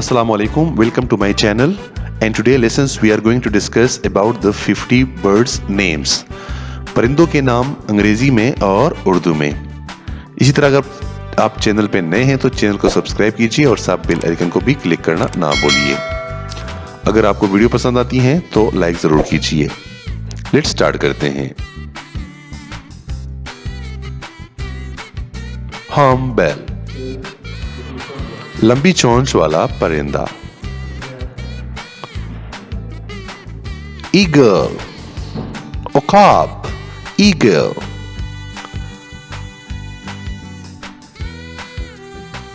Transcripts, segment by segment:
Assalamu alaikum, welcome to my channel, and today lessons we are going to discuss about the 50 birds names. परिंदों के नाम अंग्रेजी में और उर्दू में। इसी तरह अगर आप चैनल पे नए हैं तो चैनल को सब्सक्राइब कीजिए और साथ बेल आइकन को भी क्लिक करना ना भूलिए। अगर आपको वीडियो पसंद आती है तो लाइक जरूर कीजिए। लेट्स स्टार्ट करते हैं। हॉर्नबिल, लंबी चोंच वाला परिंदा। ईगल, ओकाब, ईगल।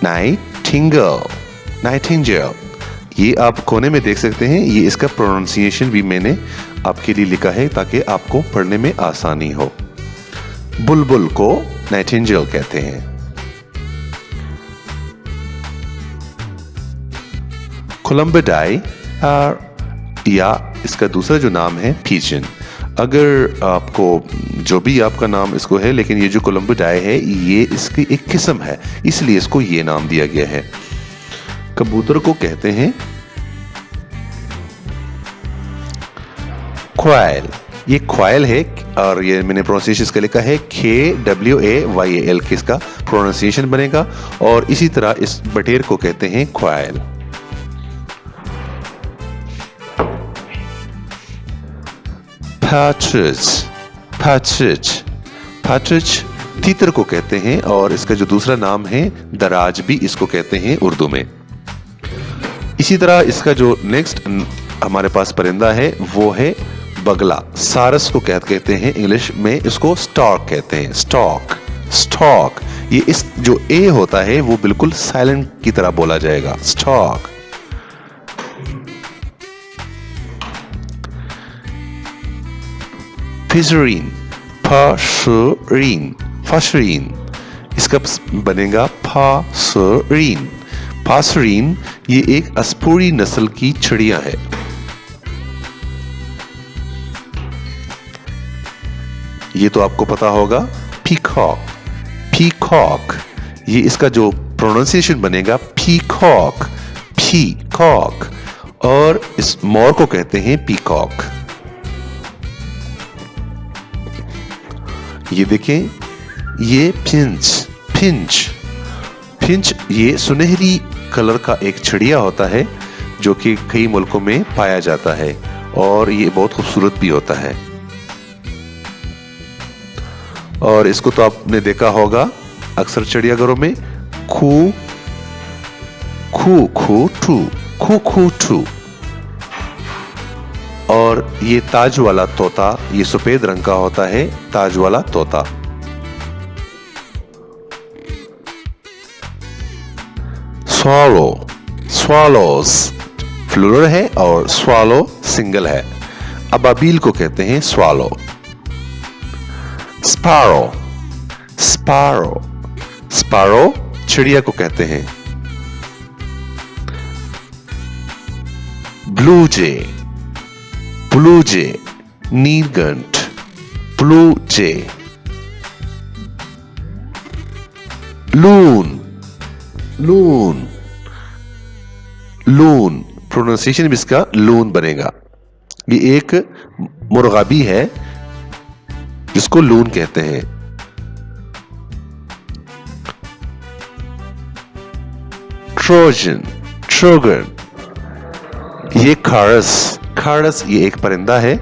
Nightingale, nightingale. ये आप कोने में देख सकते हैं, ये इसका प्रोनाउंसिएशन भी मैंने आपके लिए लिखा है ताकि आपको पढ़ने में आसानी हो। बुलबुल को नाइटिंगेल कहते हैं। कोलंबिडाई या इसका दूसरा जो नाम है पिजन। अगर आपको जो भी आपका नाम इसको है, लेकिन ये जो कोलंबिडाई है ये इसकी एक किस्म है, इसलिए इसको ये नाम दिया गया है। कबूतर को कहते हैं क्वाइल। ये क्वाइल है और ये मैंने प्रोनाउंसिएशन इसका लिखा है KWAYL, किसका प्रोनाउंसिएशन बनेगा। और इसी तरह इस बटेर को कहते हैं क्वाइल। पैट्रिज, पैट्रिज, पैट्रिज तीतर को कहते हैं और इसका जो दूसरा नाम है दराज भी इसको कहते हैं उर्दू में। इसी तरह इसका जो नेक्स्ट हमारे पास परिंदा है वो है बगला। सारस को कहते हैं इंग्लिश में, इसको स्टॉक कहते हैं। Stock, stock. ये इस जो ए होता है वो बिल्कुल साइलेंट की तरह बोला जाएगा, स्टॉक। फिशरीन, फाशरीन, फाशरीन। इसका बनेगा फासरीन। फासरीन ये एक अस्पूरी नस्ल की चिड़िया है। ये तो आपको पता होगा। Peacock, peacock. ये इसका जो प्रोनाउंसिएशन बनेगा पीकॉक, पीकॉक। और इस मोर को कहते हैं पीकॉक। ये देखें, ये फिंच, फिंच, फिंच ये सुनहरी कलर का एक चिड़िया होता है जो कि कई मुल्कों में पाया जाता है और ये बहुत खूबसूरत भी होता है। और इसको तो आपने देखा होगा अक्सर चिड़ियाघरों में। खू खू खू टू, खू खू टू। और ये ताज वाला तोता, ये सफेद रंग का होता है, ताज वाला तोता। स्वॉलो, स्वॉलोज फ्लूरल है और स्वॉलो सिंगल है। अबाबील को कहते हैं स्वॉलो। स्पारो, स्पारो, स्पारो चिड़िया को कहते हैं। ब्लू जे, ब्लू जे, नीलकंठ, ब्लू जे। लून, लून, लून। प्रोनाउंसिएशन भी इसका लून बनेगा। ये एक मुर्गा भी है जिसको लून कहते हैं। Trojan, trogon. ये खारस, खारस ये एक परिंदा है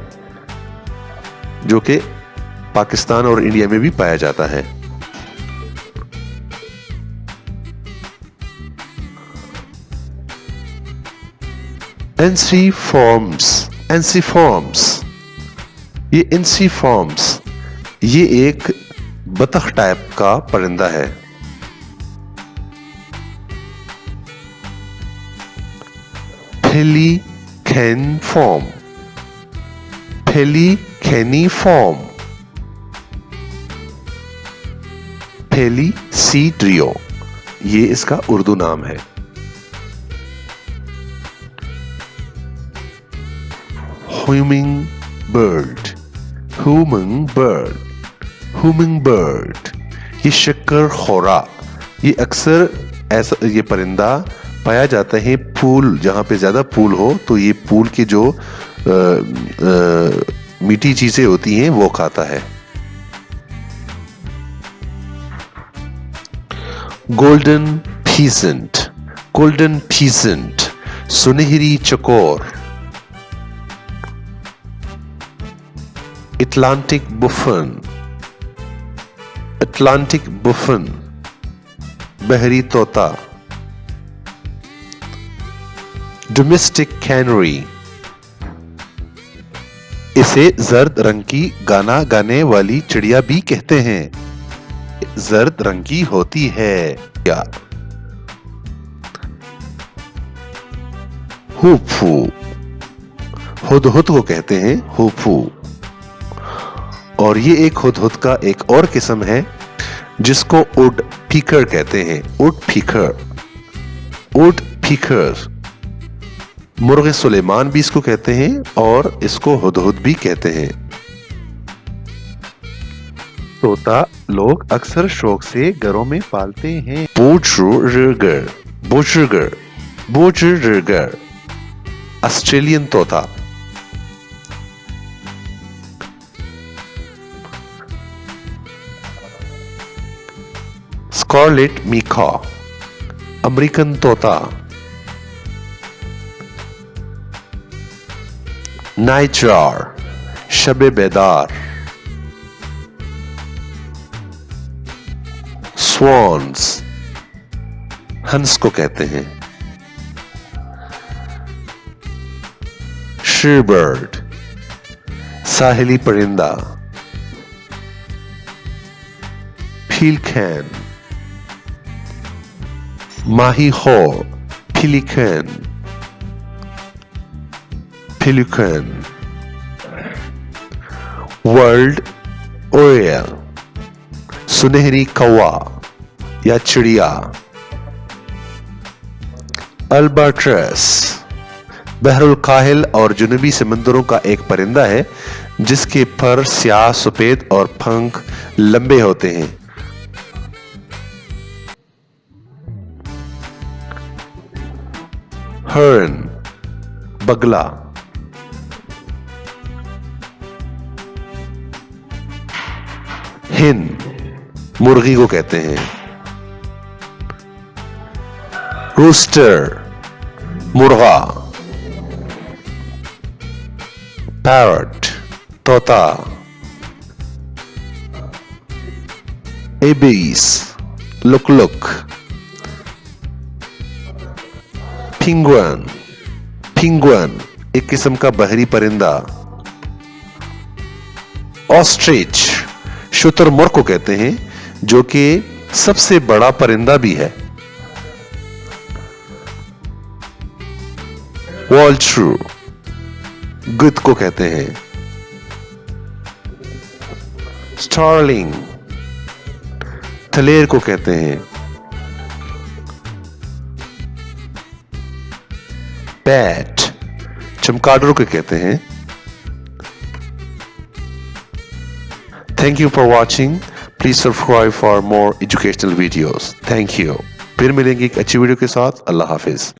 जो कि पाकिस्तान और इंडिया में भी पाया जाता है। एंसीफॉर्म्स, एंसीफॉर्म्स। ये एंसीफॉर्म्स ये एक बतख टाइप का परिंदा है। पेलिकैनिफॉर्म, पेलिकैनिफॉर्म। पेलिसीड्रियो ये इसका उर्दू नाम है। Humming bird, humming bird, humming bird. ये शक्कर खोरा, ये अक्सर ऐसा ये परिंदा पाया जाता है फूल, जहां पे ज्यादा फूल हो तो ये फूल की जो मीठी चीजें होती हैं वो खाता है। गोल्डन फीसेंट, गोल्डन फीसेंट, सुनहरी चकोर। अटलांटिक बुफन, अटलांटिक बुफन, बहरी तोता। डोमेस्टिक कैनरी, इसे जर्द रंग की गाना गाने वाली चिड़िया भी कहते हैं, जर्द रंग की होती है। क्या हुफू, हुदहुद को कहते हैं हुफू। और ये एक हुदहुद का एक और किस्म है जिसको उड पीकर कहते हैं, उड पीकर, उड पीकर। मुर्गे सुलेमान भी इसको कहते हैं और इसको हुदहुद भी कहते हैं। तोता लोग अक्सर शौक से घरों में पालते हैं। बोजर्गर, बोजर्गर, बोजर्गर, ऑस्ट्रेलियन तोता। स्कारलेट मीका, अमेरिकन तोता। नाइटजार, शबे बेदार। स्वॉन्स, हंस को कहते हैं। शीबर्ड, साहिली परिंदा। पीलकैन, माही हॉर, पिलिकन, पिलिकन। वर्ल्ड ओरियल, सुनहरी कौवा या चिड़िया। अल्बाट्रस, बहरुल काहिल और जुनूबी समंदरों का एक परिंदा है जिसके पर स्याह, सफेद और पंख लंबे होते हैं। हर्न, बगला। हिन, मुर्गी को कहते हैं। रूस्टर, मुर्गा। पैरट, तोता। Abies, look-look. पिंगुइन, पिंगुइन एक किस्म का बहरी परिंदा। ऑस्ट्रिच, शुतुरमुर्ग को कहते हैं जो कि सबसे बड़ा परिंदा भी है। वॉल्ट्रू, गिद्ध को कहते हैं। स्टार्लिंग, थलेर को कहते हैं। बैट, चमगादड़ को कहते हैं। Thank you for watching. Please subscribe for more educational videos. Thank you. फिर मिलेंगे एक अच्छी वीडियो के साथ। अल्लाह हाफिज।